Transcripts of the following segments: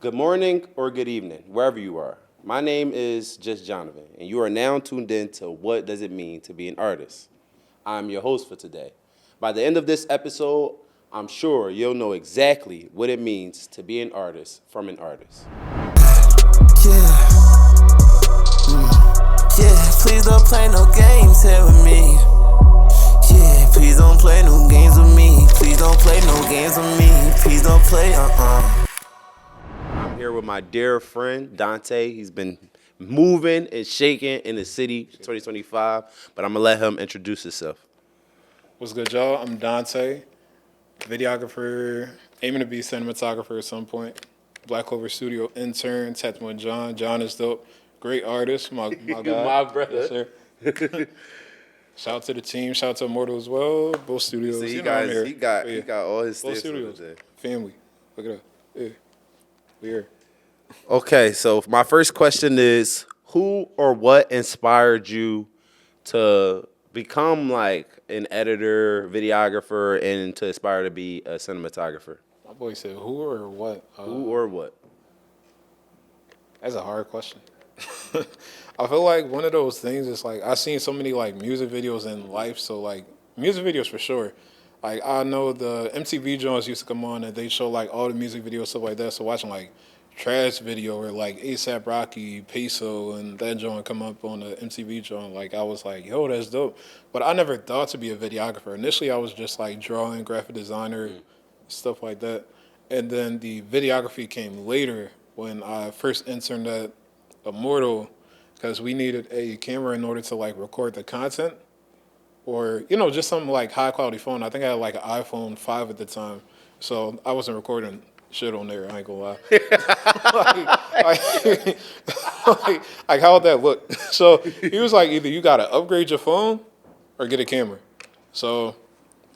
Good morning or good evening, wherever you are. My name is JustJonavin, and you are now tuned in to What Does It Mean to Be an Artist? I'm your host for today. By the end of this episode, I'm sure you'll know exactly what it means to be an artist from an artist. Yeah, yeah, please don't play no games here with me. Yeah, please don't play no games with me. Please don't play no games with me. Please don't play, I'm here with my dear friend, Dante. He's been moving and shaking in the city 2025, but I'm going to let him introduce himself. What's good, y'all? I'm Dante, videographer, aiming to be cinematographer at some point. Black Clover Studio intern, tattoo with John. John is dope. Great artist, my guy. My brother. Yes, sir. Shout out to the team. Shout out to Immortal as well. Both studios. See, I'm here. he got But he got all his both stats studios. today. Family. Look it up. Yeah. We here. Okay, so my first question is, who or what inspired you to become like an editor, videographer, and to aspire to be a cinematographer? My boy said who or what? Who or what? That's a hard question. I feel like one of those things is like I've seen so many like music videos in life, so like music videos for sure. Like I know the MTV joints used to come on and they show like all the music videos stuff like that. So watching like Trash Video or like ASAP Rocky, Peso, and that joint come up on the MTV joint, like I was like, yo, that's dope. But I never thought to be a videographer. Initially, I was just like drawing, graphic designer, stuff like that. And then the videography came later when I first interned at Immortal because we needed a camera in order to like record the content or just some like high quality phone. I think I had like an iPhone 5 at the time, so I wasn't recording shit on there. I ain't gonna lie. like how would that look? So he was like, either you gotta upgrade your phone or get a camera. So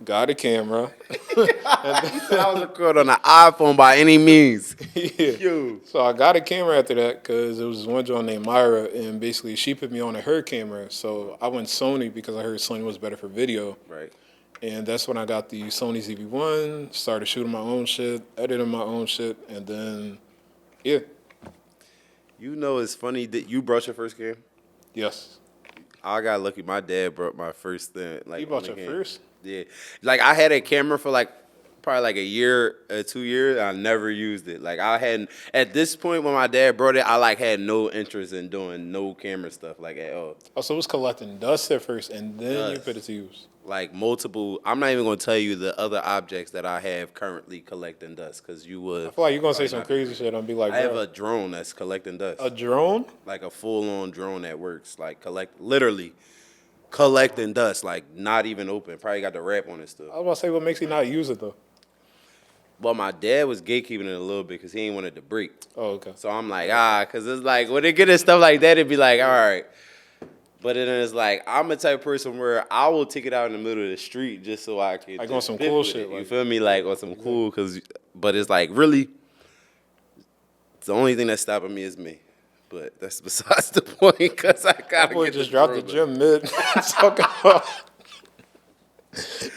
got a camera. He said I was recording on an iPhone by any means. Yeah. Yo. So I got a camera after that because it was one girl named Myra, and basically she put me on her camera. So I went Sony because I heard Sony was better for video. Right. And that's when I got the Sony ZV-1, started shooting my own shit, editing my own shit, and then, yeah, You know, it's funny that you brought your first camera. yes. I got lucky. My dad brought my first thing. Like You bought on the your camera. first? Yeah. Like I had a camera for like probably like a year, 2 years. I never used it. Like I hadn't at this point when my dad brought it, I like had no interest in doing no camera stuff like at all. Oh, so it was collecting dust at first, and then you Dust. put it to use. Like multiple. I'm not even gonna tell you the other objects that I have currently collecting dust because you would. I feel like you're going to say probably some not crazy shit and be like, I have bro, a drone that's collecting dust. a drone? Like a full-on drone that works. Like literally collecting dust. Like not even open. Probably got the wrap on it still. I was about to say, what makes you not use it, though? Well, my dad was gatekeeping it a little bit because he ain't wanted to break. Oh, okay. So I'm like, because it's like when they get in stuff like that, it'd be like, all right. But then it's like I'm the type of person where I will take it out in the middle of the street just so I can Like just on some bip cool with shit, it, you like- feel me? Like on some cool, but it's like really, the only thing that's stopping me is me. But that's besides the point because I gotta That boy get just the dropped the drone. gym mid. Talking about.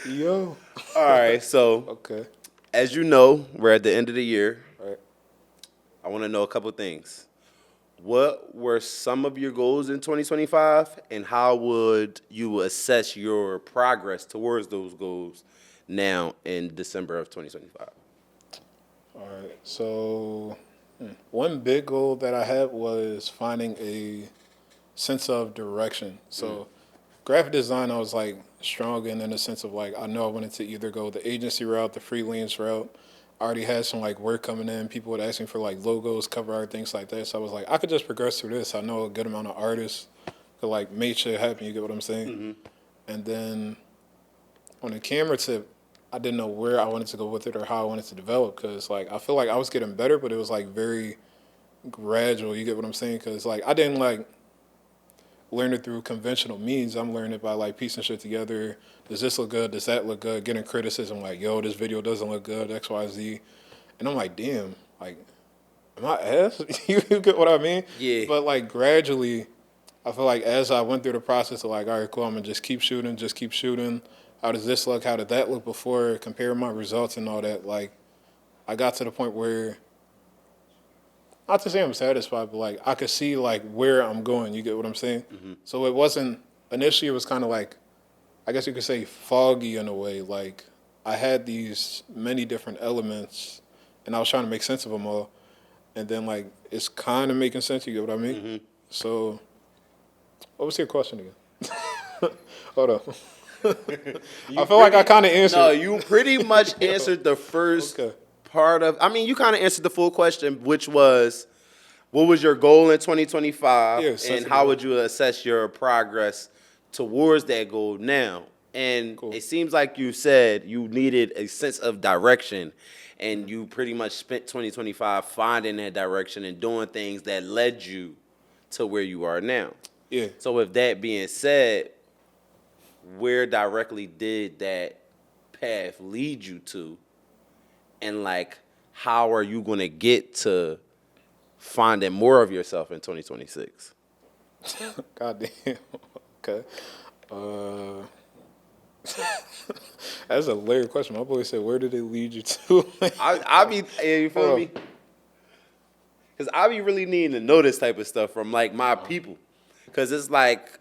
Yo. All right, so Okay. as you know, we're at the end of the year. Right. I want to know a couple things. What were some of your goals in 2025, and how would you assess your progress towards those goals now in December of 2025? All right. So, one big goal that I had was finding a sense of direction. So, graphic design, I was like strong in the sense of like I know I wanted to either go the agency route, the freelance route. I already had some like work coming in. People would ask me for like logos, cover art, things like that. So I was like, I could just progress through this. I know a good amount of artists could like make shit happen. You get what I'm saying? And then on the camera tip, I didn't know where I wanted to go with it or how I wanted to develop because like I feel like I was getting better, but it was like very gradual. You get what I'm saying? Because like I didn't like learn it through conventional means. I'm learning it by like piecing shit together. Does this look good? Does that look good? Getting criticism like, yo, this video doesn't look good, X, Y, Z. And I'm like, damn, like, am I ass? You get what I mean? Yeah. But like gradually, I feel like as I went through the process of like, all right, cool, I'm gonna just keep shooting, just keep shooting. How does this look? How did that look before? Compare my results and all that. Like, I got to the point where not to say I'm satisfied, but like I could see like where I'm going. You get what I'm saying? So it wasn't initially. It was kind of like, I guess you could say, foggy in a way. Like I had these many different elements, and I was trying to make sense of them all. And then like it's kind of making sense. You get what I mean? So, what was your question again? Hold on. I feel like I kind of answered. No, you pretty much answered the first Okay. part of. I mean, you kind of answered the full question, which was, what was your goal in 2025, Yeah, and sensitive. how would you assess your progress towards that goal now? And Cool. it seems like you said you needed a sense of direction, and you pretty much spent 2025 finding that direction and doing things that led you to where you are now. Yeah. So with that being said, where directly did that path lead you to? And like, how are you going to get to finding more of yourself in 2026? God damn. Okay. Uh, that's a layered question. My boy said, "Where did it lead you to?" I be, you feel Hold me? Because I be really needing to know this type of stuff from like my people. Because it's like,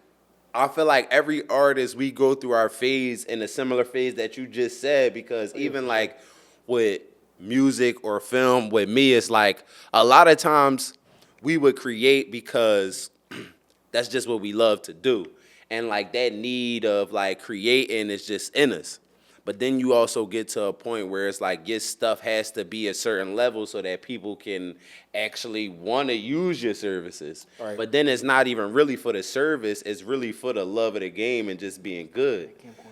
I feel like every artist, we go through our phase in a similar phase that you just said. Because even like with music or film, with me, it's like a lot of times we would create because that's just what we love to do. And like that need of like creating is just in us. But then you also get to a point where it's like your stuff has to be a certain level so that people can actually want to use your services. Right. But then it's not even really for the service, it's really for the love of the game and just being good.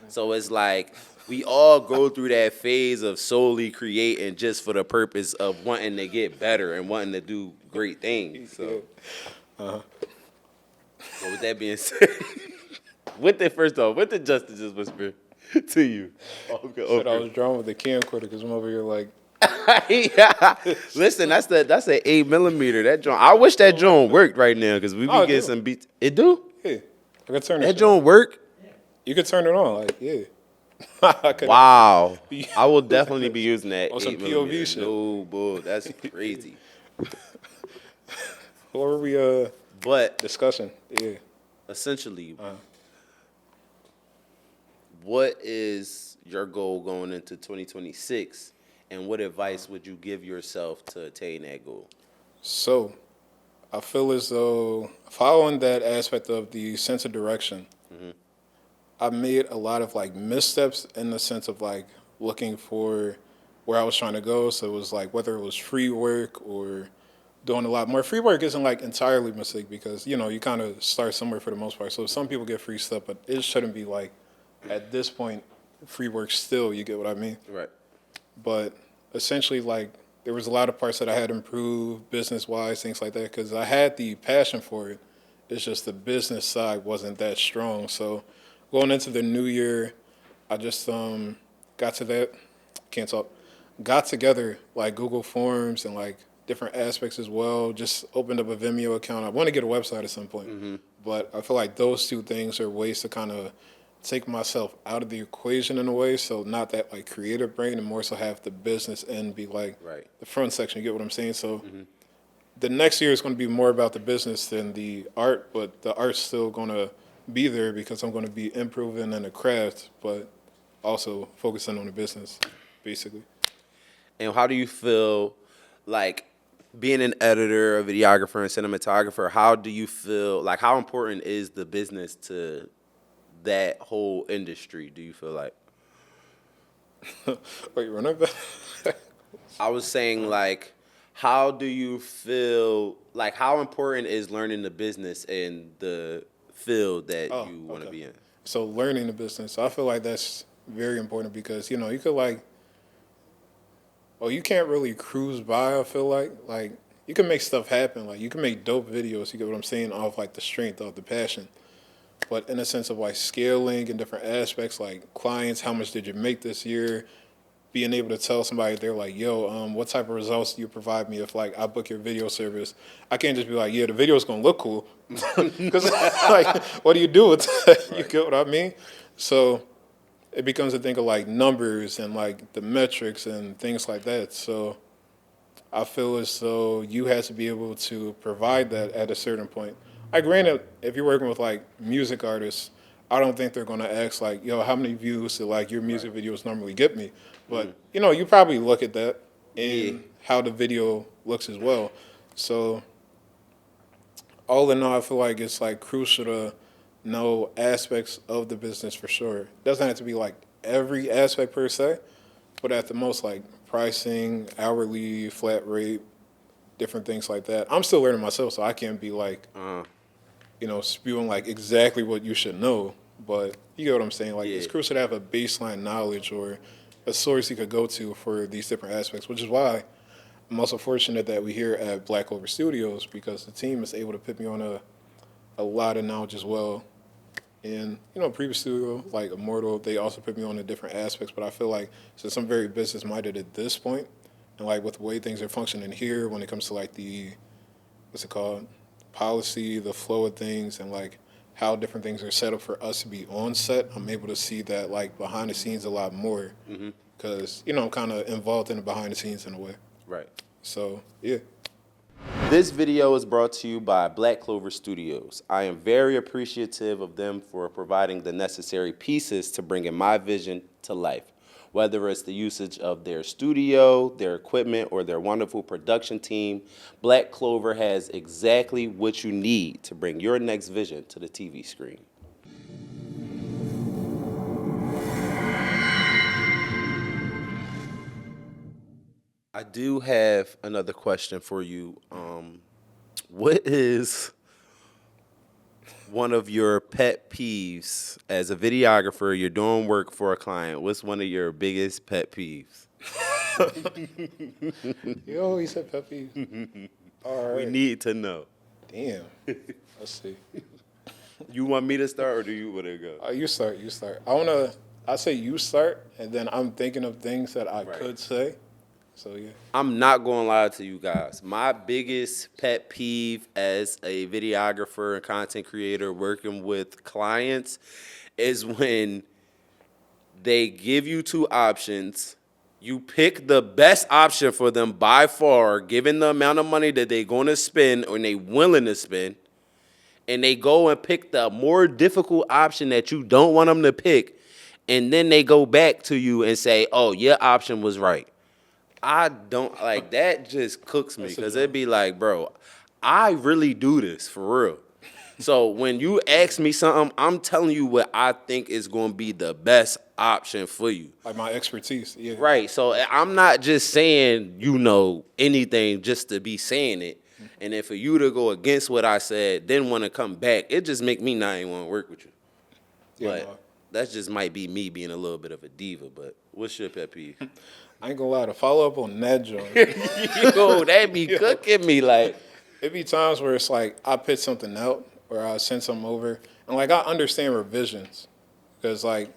So it's like we all go through that phase of solely creating just for the purpose of wanting to get better and wanting to do great things. So, so with that being said, what did Justin just whisper to you? Said I was drawn with the camcorder because I'm over here like, Yeah. Listen, that's an 8mm. That joint. I wish that joint worked right now because we be Oh, it getting do. some beats. It do? yeah, I could turn That it. joint work? You could turn it on, like, yeah. I could, Wow. I will definitely be using that On some 8mm. POV shit. No, bull. That's crazy. What were we But discussing? Yeah. essentially, what is your goal going into 2026, and what advice would you give yourself to attain that goal? So, I feel as though following that aspect of the sense of direction, I made a lot of like missteps in the sense of like looking for where I was trying to go. So it was like whether it was free work or doing a lot more. Free work isn't like entirely a mistake because, you know, you kind of start somewhere for the most part. So some people get free stuff, but it shouldn't be like at this point free work still, you get what I mean? Right. But essentially, like, there was a lot of parts that I had improved business-wise, things like that, because I had the passion for it. It's just the business side wasn't that strong. So going into the new year, I just got to that, can't talk, got together, like, Google Forms and, like, different aspects as well, just opened up a Vimeo account. I want to get a website at some point, but I feel like those two things are ways to kind of take myself out of the equation in a way, so not that like creative brain and more so have the business end be like Right. the front section. You get what I'm saying? So the next year is going to be more about the business than the art, but the art's still going to be there because I'm going to be improving in the craft, but also focusing on the business, basically. And how do you feel like being an editor, a videographer, and cinematographer? How do you feel like how important is the business to that whole industry? Do you feel like? Wait, run it back. I was saying like, how do you feel like how important is learning the business in the field that you want to okay. be in? So learning the business, I feel like that's very important because, you know, you could like, well, you can't really cruise by, I feel like you can make stuff happen. Like you can make dope videos, you get what I'm saying, off like the strength of the passion. But in a sense of like scaling and different aspects, like clients, how much did you make this year? Being able to tell somebody, they're like, yo, what type of results do you provide me if like I book your video service? I can't just be like, yeah, the video's gonna look cool. Because like, what do you do with that? You get what I mean? So it becomes a thing of like numbers and like the metrics and things like that. So I feel as though you have to be able to provide that at a certain point. Like, granted, if you're working with like music artists, I don't think they're gonna ask like, "Yo, how many views do like your music videos normally get me?" But you know, you probably look at that Yeah. and how the video looks as well. So all in all, I feel like it's like crucial to know aspects of the business for sure. It doesn't have to be like every aspect per se, but at the most like pricing, hourly, flat rate, different things like that. I'm still learning myself, so I can't be like, spewing like exactly what you should know. But you get what I'm saying. Like it's Yeah. crucial to have a baseline knowledge or a source you could go to for these different aspects, which is why I'm also fortunate that we're here at Black Clover Studios because the team is able to put me on a lot of knowledge as well. And previous studio like Immortal, they also put me on the different aspects. But I feel like since I'm very business minded at this point, and like with the way things are functioning here when it comes to like the what's it called policy, the flow of things, and like how different things are set up for us to be on set, I'm able to see that like behind the scenes a lot more because I'm kind of involved in the behind the scenes in a way. Right. So yeah. This video is brought to you by Black Clover Studios. I am very appreciative of them for providing the necessary pieces to bringing my vision to life. Whether it's the usage of their studio, their equipment, or their wonderful production team, Black Clover has exactly what you need to bring your next vision to the TV screen. I do have another question for you. What is one of your pet peeves as a videographer? You're doing work for a client. What's one of your biggest pet peeves? Yo, he said pet peeve. All right. We need to know. Damn. Let's see. You want me to start or do you want to go? You start. You start. I say you start, and then I'm thinking of things that I could say. So yeah. I'm not going to lie to you guys. My biggest pet peeve as a videographer and content creator working with clients is when they give you two options. You pick the best option for them by far, given the amount of money that they're going to spend or they willing to spend, and they go and pick the more difficult option that you don't want them to pick, and then they go back to you and say, oh, your option was right. I don't like that. Just cooks me because it'd be like, bro, I really do this for real. So when you ask me something, I'm telling you what I think is going to be the best option for you. Like my expertise, yeah. Right. So I'm not just saying anything just to be saying it. And then for you to go against what I said, then want to come back, it just make me not even want to work with you. Yeah, But that just might be me being a little bit of a diva. But what's your pet peeve? I ain't gonna lie, to follow up on that joint. Yo, that be cooking me like. It be times where it's like I pitch something out or I send something over, and like I understand revisions, because like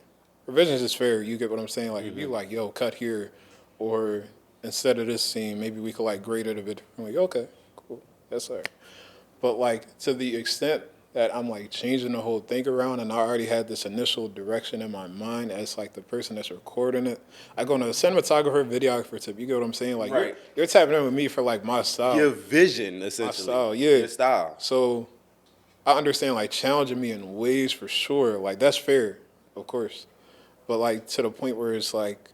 revisions is fair. You get what I'm saying? Like if you like, yo, cut here, or instead of this scene, maybe we could like grade it a bit. I'm like, okay, cool, that's all right. But like to the extent that I'm like changing the whole thing around, and I already had this initial direction in my mind as like the person that's recording it. I go on a cinematographer, videographer tip. You get what I'm saying? Like Right. you're tapping in with me for like my style. Your vision, essentially. My style, yeah. Your style. So I understand like challenging me in ways for sure. Like that's fair, of course. But like to the point where it's like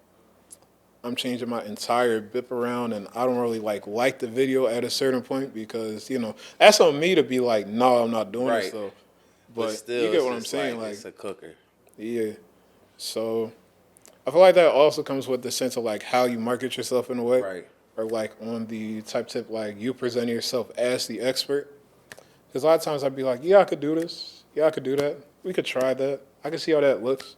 I'm changing my entire bip around and I don't really like the video at a certain point because, that's on me to be like, no, I'm not doing this Right. though. But still, you get it's what I'm just saying? Like, it's a cooker. yeah. So I feel like that also comes with the sense of like how you market yourself in a way. Right. Or like on the type tip, like you presenting yourself as the expert. Because a lot of times I'd be like, yeah, I could do this. Yeah, I could do that. We could try that. I can see how that looks.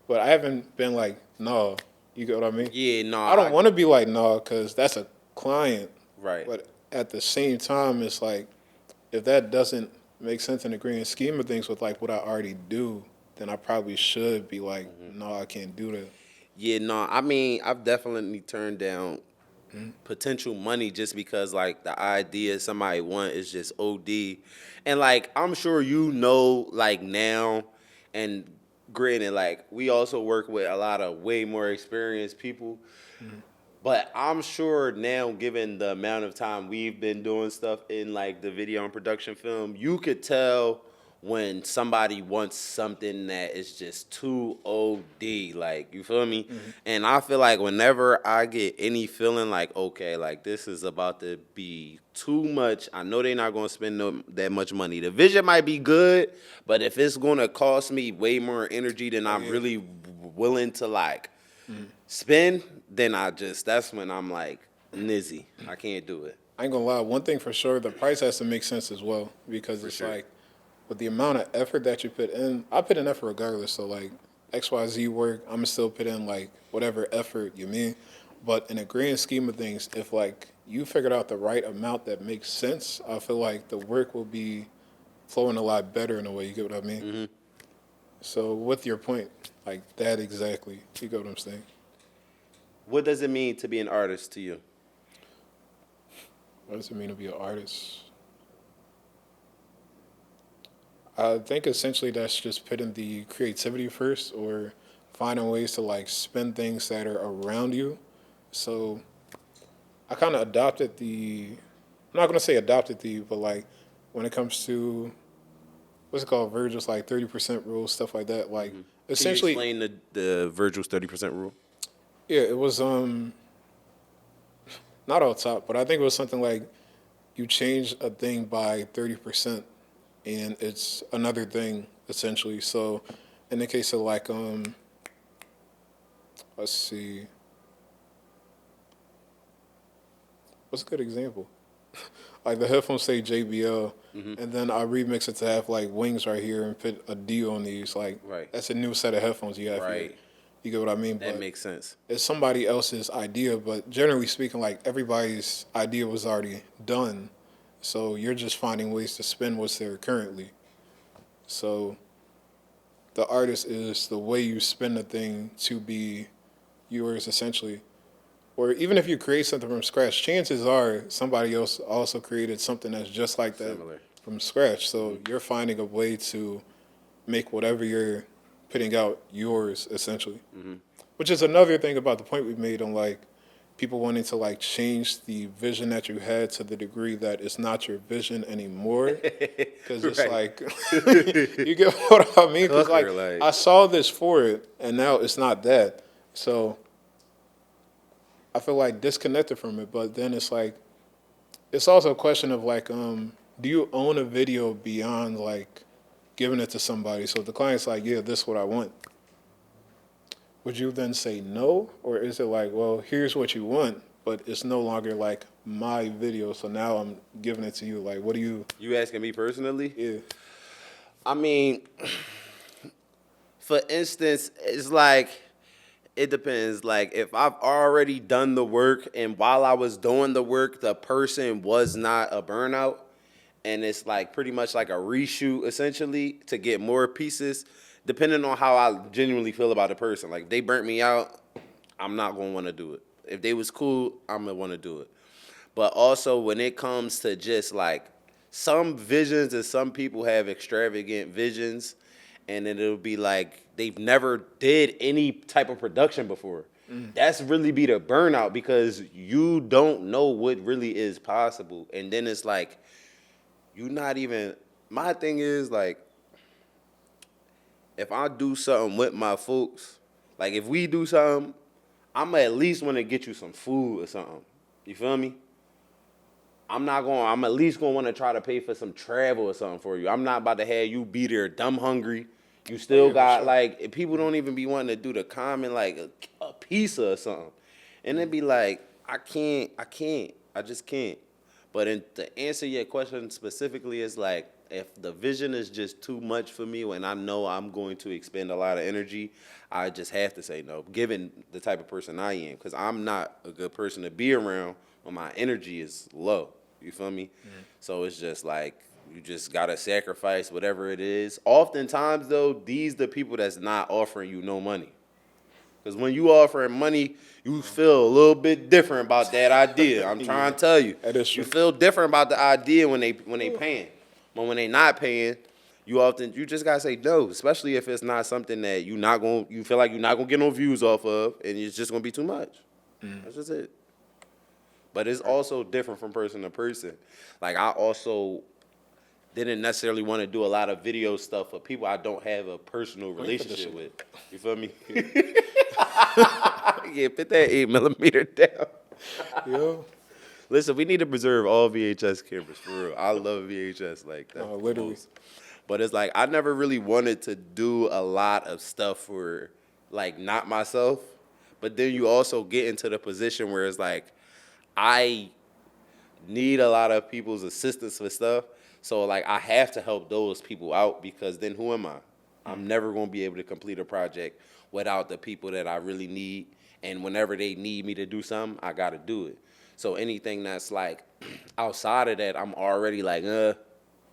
But I haven't been like, no. You get what I mean? Yeah, no. I don't want to be like, no, because that's a client. Right. But at the same time, it's like, if that doesn't make sense in the grand scheme of things with like what I already do, then I probably should be like, no, I can't do that. Yeah, no. I mean, I've definitely turned down potential money just because like the idea somebody want is just OD. And like I'm sure like now, and granted, like we also work with a lot of way more experienced people. But I'm sure now, given the amount of time we've been doing stuff in like the video and production film, you could tell when somebody wants something that is just too OD, like, you feel me? And I feel like whenever I get any feeling like, okay, like this is about to be too much, I know they're not going to spend that much money. The vision might be good, but if it's going to cost me way more energy than I'm really willing to like spend, then that's when I'm like, nizzy, I can't do it. I ain't gonna lie. One thing for sure, the price has to make sense as well because it's sure. like with the amount of effort that you put in. I put in effort regardless. So like XYZ work, I'm gonna still put in like whatever effort you mean. But in a grand scheme of things, if like you figured out the right amount that makes sense, I feel like the work will be flowing a lot better in a way. You get what I mean? So with your point, like that exactly, you get what I'm saying? What does it mean to be an artist to you? What does it mean to be an artist? I think essentially that's just putting the creativity first or finding ways to like spin things that are around you. So I kind of adopted I'm not going to say adopted but like when it comes to, what's it called, Virgil's like 30% rule, stuff like that. Like essentially. Can you explain the Virgil's 30% rule? Yeah, it was not all top, but I think it was something like you change a thing by 30% and it's another thing essentially. So in the case of like let's see. What's a good example? Like the headphones say JBL, and then I remix it to have like wings right here and put a D on these. Like that's a new set of headphones you have here. You get what I mean? That makes sense. It's somebody else's idea, but generally speaking, like everybody's idea was already done. So you're just finding ways to spin what's there currently. So the artist is the way you spin the thing to be yours essentially. Or even if you create something from scratch, chances are somebody else also created something that's just like that from scratch. So you're finding a way to make whatever you're putting out yours essentially, which is another thing about the point we made on like people wanting to like change the vision that you had to the degree that it's not your vision anymore, because it's like you get what I mean, because like I saw this for it and now it's not that, so I feel like disconnected from it. But then it's like it's also a question of like do you own a video beyond like giving it to somebody? So if the client's like, yeah, this is what I want, would you then say no? Or is it like, well, here's what you want, but it's no longer like my video, so now I'm giving it to you? Like, what do you... You asking me personally? Yeah. I mean, for instance, it's like, it depends. Like, if I've already done the work and while I was doing the work, the person was not a burnout, and it's like pretty much like a reshoot essentially to get more pieces, depending on how I genuinely feel about the person. Like if they burnt me out, I'm not gonna wanna do it. If they was cool, I'm gonna wanna do it. But also when it comes to just like some visions, and some people have extravagant visions, and then it'll be like they've never did any type of production before. That's really be the burnout, because you don't know what really is possible. And then it's like, you not even, my thing is like, if I do something with my folks, like if we do something, I'm at least want to get you some food or something. You feel me? I'm at least going to want to try to pay for some travel or something for you. I'm not about to have you be there dumb hungry. You still got, like, people don't even be wanting to do the common, like, a pizza or something. And it'd be like, I just can't. But to answer your question specifically, is like, if the vision is just too much for me and I know I'm going to expend a lot of energy, I just have to say no, given the type of person I am, because I'm not a good person to be around when my energy is low. You feel me? So it's just like, you just got to sacrifice whatever it is. Oftentimes, though, these the people that's not offering you no money. Because when you offering money, you feel a little bit different about that idea. I'm trying to tell you. That is true. You feel different about the idea when they paying. But when they not paying, you just gotta say no, especially if it's not something that you feel like you're not gonna get no views off of, and it's just gonna be too much. That's just it. But it's also different from person to person. Like I also didn't necessarily want to do a lot of video stuff for people I don't have a personal relationship with. You feel me? Yeah, put that 8mm down. Yo, Listen, we need to preserve all VHS cameras for real. I love VHS like that. literally. But it's like I never really wanted to do a lot of stuff for like not myself. But then you also get into the position where it's like I need a lot of people's assistance with stuff. So like I have to help those people out because then who am I? I'm never gonna be able to complete a project without the people that I really need. And whenever they need me to do something, I gotta do it. So anything that's like outside of that, I'm already like,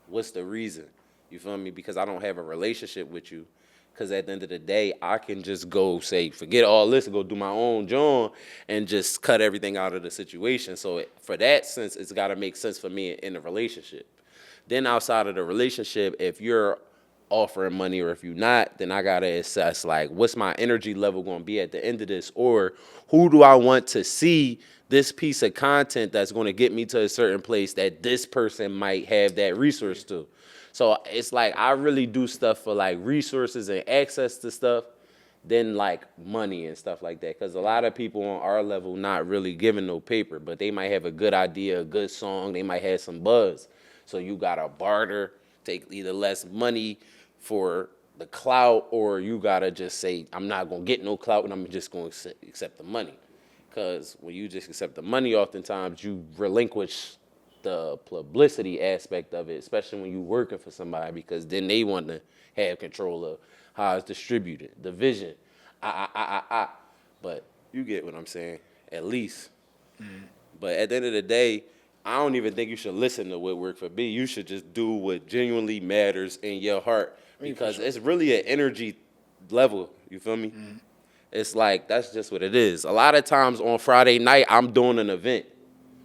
what's the reason? You feel me? Because I don't have a relationship with you. Because at the end of the day, I can just go say, forget all this and go do my own job and just cut everything out of the situation. So for that sense, it's got to make sense for me in a relationship. Then outside of the relationship, if you're offering money or if you're not, then I got to assess, like, what's my energy level going to be at the end of this? Or who do I want to see this piece of content that's going to get me to a certain place that this person might have that resource to? So it's like I really do stuff for like resources and access to stuff than like money and stuff like that. Because a lot of people on our level not really giving no paper, but they might have a good idea, a good song. They might have some buzz. So you got to barter, take either less money for the clout, or you got to just say, I'm not going to get no clout and I'm just going to accept the money. Because when you just accept the money, oftentimes you relinquish the publicity aspect of it, especially when you're working for somebody, because then they want to have control of how it's distributed, the vision. But you get what I'm saying, at least. But at the end of the day, I don't even think you should listen to what worked for B. You should just do what genuinely matters in your heart, because it's really an energy level. You feel me? It's like, that's just what it is. A lot of times on Friday night, I'm doing an event.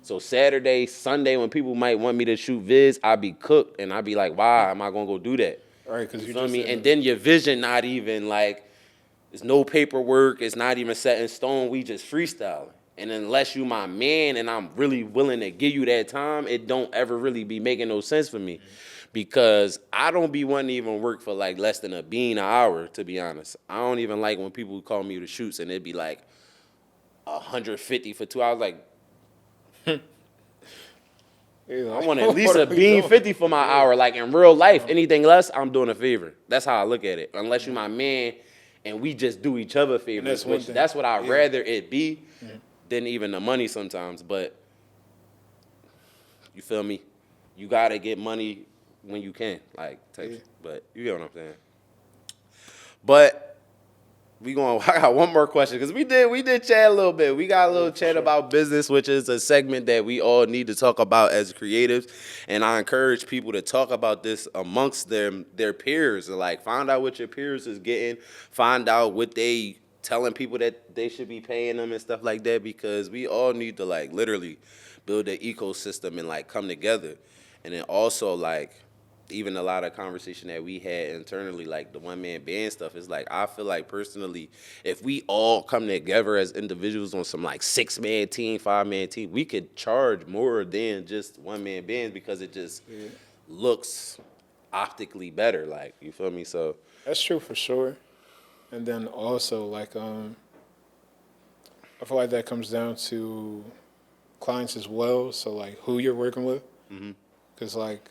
So Saturday, Sunday, when people might want me to shoot vids, I be cooked, and I be like, why am I gonna go do that? Right, because you feel me? And then your vision not even like, there's no paperwork, it's not even set in stone, we just freestyling. And unless you my man and I'm really willing to give you that time, it don't ever really be making no sense for me. Because I don't be wanting to even work for like less than a bean an hour, to be honest. I don't even like when people call me to shoots and it'd be like 150 for 2 hours, like, I want at least a bean 50 for my hour. Like in real life, anything less, I'm doing a favor. That's how I look at it. Unless you my man and we just do each other favors, that's what I'd rather it be than even the money sometimes. But you feel me? You gotta get money when you can, like, but you get what I'm saying. But I got one more question, because we did chat a little bit. We got a little chat about business, which is a segment that we all need to talk about as creatives. And I encourage people to talk about this amongst their peers, and like find out what your peers is getting, find out what they telling people that they should be paying them and stuff like that, because we all need to like literally build an ecosystem and like come together. And then also like, even a lot of conversation that we had internally, like the one-man band stuff, is like, I feel like personally, if we all come together as individuals on some like 6-man team, 5-man team, we could charge more than just one-man bands, because it just looks optically better, like, you feel me? So that's true for sure. And then also like I feel like that comes down to clients as well. So like who you're working with, because like,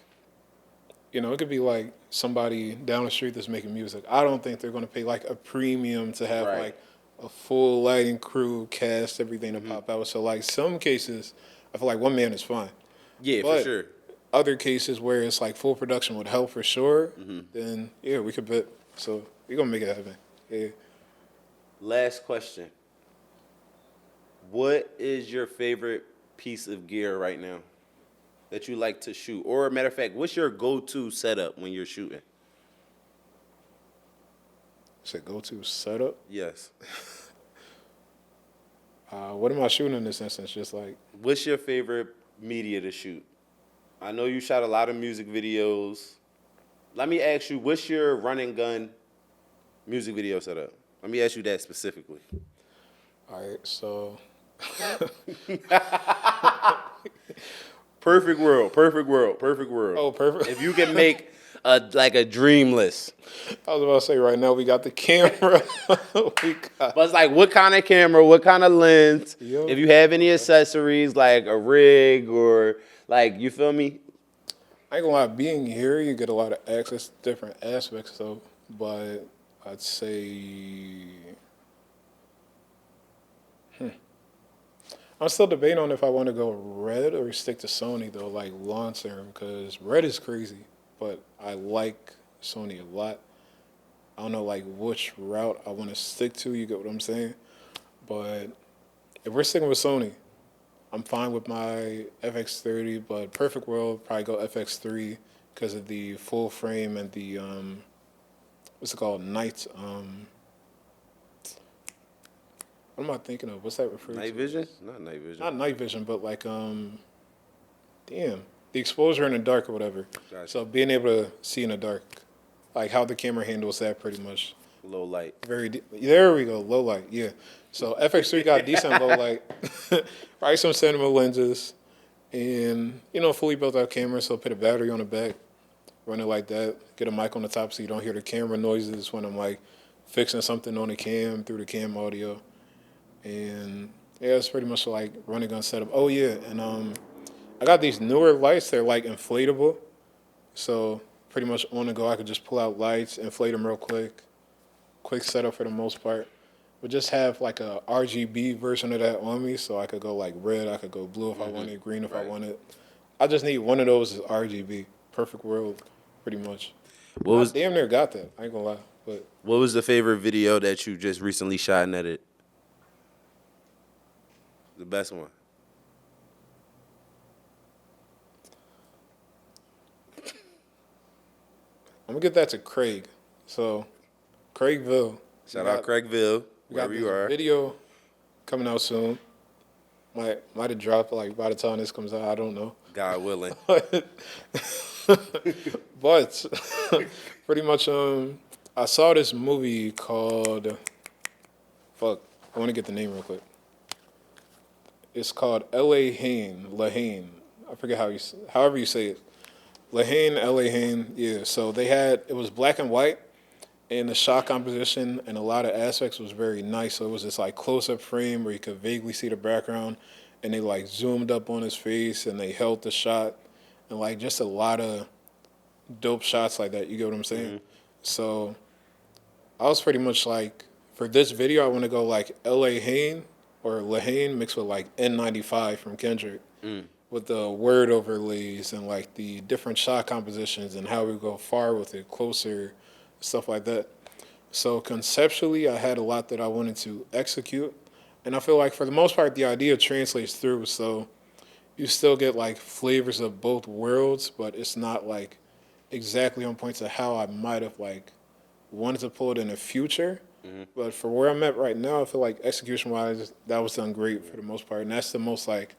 you know, it could be like somebody down the street that's making music. I don't think they're going to pay like a premium to have like a full lighting crew, cast, everything to pop out. So like some cases, I feel like one man is fine. Yeah, but for sure. Other cases where it's like full production would help for sure, then yeah, we could bet. So we're going to make it happen. Yeah. Last question. What is your favorite piece of gear right now that you like to shoot? Or, matter of fact, what's your go-to setup when you're shooting? Say go-to setup? Yes. What am I shooting in this instance? Just like, what's your favorite media to shoot? I know you shot a lot of music videos. Let me ask you, what's your run and gun music video setup? Let me ask you that specifically. all right, so Perfect world, perfect world, perfect world. Oh, perfect. If you can make a dream list. I was about to say right now we got the camera. we got, But it's like, what kind of camera, what kind of lens? Yo. If you have any accessories, like a rig or like, you feel me? I ain't gonna lie, being here, you get a lot of access to different aspects, though. But I'd say, I'm still debating on if I want to go red or stick to Sony, though, like long term, because red is crazy, but I like Sony a lot. I don't know, like, which route I want to stick to, you get what I'm saying? But if we're sticking with Sony, I'm fine with my FX30, but perfect world, probably go FX3 because of the full frame and the, what's it called, night, what am I thinking of? What's that referred to? Night vision? Not night vision. Not night vision, but like, damn, the exposure in the dark or whatever. Gotcha. So being able to see in the dark, like how the camera handles that pretty much. Low light. There we go, low light, yeah. So FX3 got decent low light, probably some cinema lenses, and fully built out camera. So put a battery on the back, run it like that. Get a mic on the top so you don't hear the camera noises when I'm like fixing something on the cam through the cam audio. And yeah, it's pretty much like running gun setup. Oh yeah, and I got these newer lights. They're like inflatable, so pretty much on the go I could just pull out lights, inflate them real quick. Quick setup for the most part. But just have like a RGB version of that on me, so I could go like red, I could go blue if I wanted, green if I wanted. I just need one of those as RGB. Perfect world, pretty much. I damn near got that. I ain't gonna lie. But What was the favorite video that you just recently shot and edited? The best one. I'm gonna get that to Craig. So, Craigville. Shout out Craigville, wherever you are. Video coming out soon. Might have dropped like by the time this comes out. I don't know. God willing. But pretty much, I saw this movie called. Fuck, I want to get the name real quick. It's called L.A. Lahane. I forget however you say it. Lahane, L.A. Haine. Yeah. So it was black and white, and the shot composition and a lot of aspects was very nice. So it was this like close-up frame where you could vaguely see the background, and they like zoomed up on his face and they held the shot, and like just a lot of dope shots like that. You get what I'm saying? Mm-hmm. So I was pretty much like, for this video, I want to go like L.A. Haine or Lahane mixed with like N95 from Kendrick. With the word overlays and like the different shot compositions and how we go far with it, closer, stuff like that. So conceptually, I had a lot that I wanted to execute, and I feel like for the most part, the idea translates through. So you still get like flavors of both worlds, but it's not like exactly on point to how I might have like wanted to pull it in the future. But for where I'm at right now, I feel like execution-wise, that was done great for the most part, and that's the most like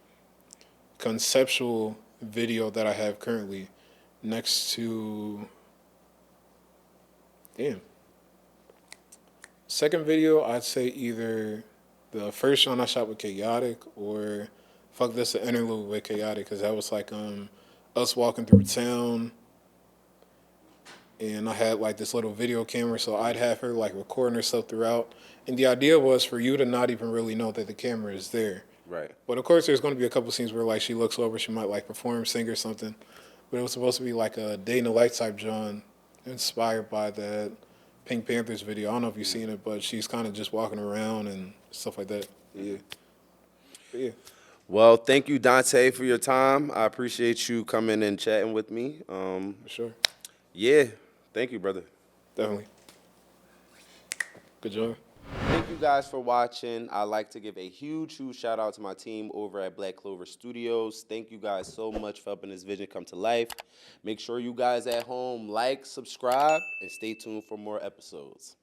conceptual video that I have currently, next to second video, I'd say either the first one I shot with Chaotic or fuck this, the interlude with Chaotic, because that was like us walking through town, and I had like this little video camera, so I'd have her like recording herself throughout, and the idea was for you to not even really know that the camera is there. Right. But of course, there's going to be a couple scenes where like she looks over, she might like perform, sing or something. But it was supposed to be like a day in the life type John, inspired by that Pink Panthers video. I don't know if you've seen it, but she's kind of just walking around and stuff like that. Yeah. But yeah. Well, thank you, Dante, for your time. I appreciate you coming and chatting with me. For sure. Yeah. Thank you, brother. Definitely. Good job. Thank you guys for watching. I'd like to give a huge shout out to my team over at Black Clover Studios. Thank you guys so much for helping this vision come to life. Make sure you guys at home like, subscribe, and stay tuned for more episodes.